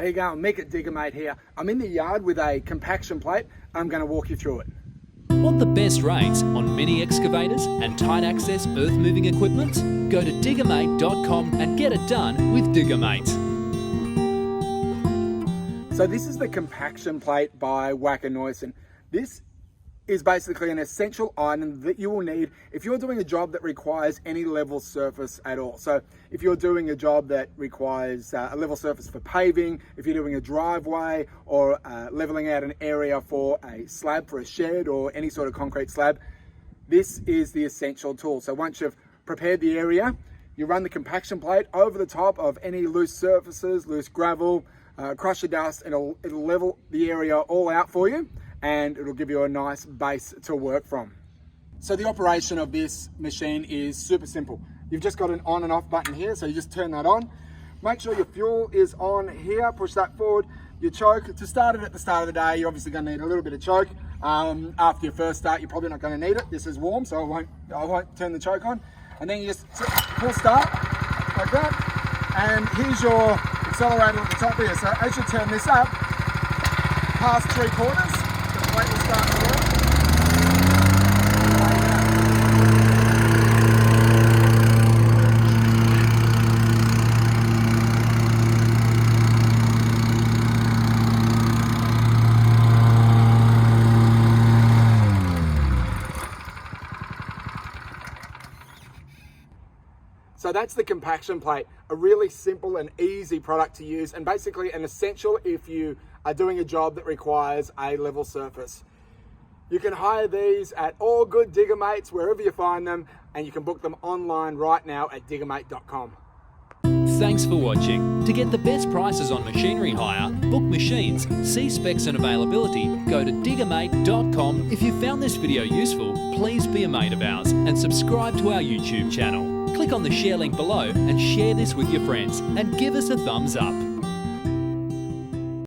How you going? Mick at Diggermate here. I'm in the yard with a compaction plate. I'm going to walk you through it. Want the best rates on mini excavators and tight access earth moving equipment? Go to diggermate.com and get it done with Diggermate. So this is the compaction plate by Wacker. This is basically an essential item that you will need if you're doing a job that requires any level surface at all. So if you're doing a job that requires a level surface for paving, if you're doing a driveway or leveling out an area for a slab for a shed or any sort of concrete slab, this is the essential tool. So once you've prepared the area, you run the compaction plate over the top of any loose surfaces, loose gravel, crusher dust, and it'll level the area all out for you, and it'll give you a nice base to work from. So the operation of this machine is super simple. You've just got an on and off button here, so you just turn that on. Make sure your fuel is on here, push that forward. Your choke, to start it at the start of the day, you're obviously going to need a little bit of choke. After your first start, you're probably not going to need it. This is warm, so I won't turn the choke on. And then you just full start, like that. And here's your accelerator at the top here. So as you turn this up, past 3/4, the plate will start to work. So that's the compaction plate, a really simple and easy product to use, and basically an essential if you are doing a job that requires a level surface. You can hire these at all good Diggermates, wherever you find them, and you can book them online right now at diggermate.com. Thanks for watching. To get the best prices on machinery hire, book machines, see specs and availability, go to diggermate.com. If you found this video useful, please be a mate of ours and subscribe to our YouTube channel. Click on the share link below and share this with your friends and give us a thumbs up.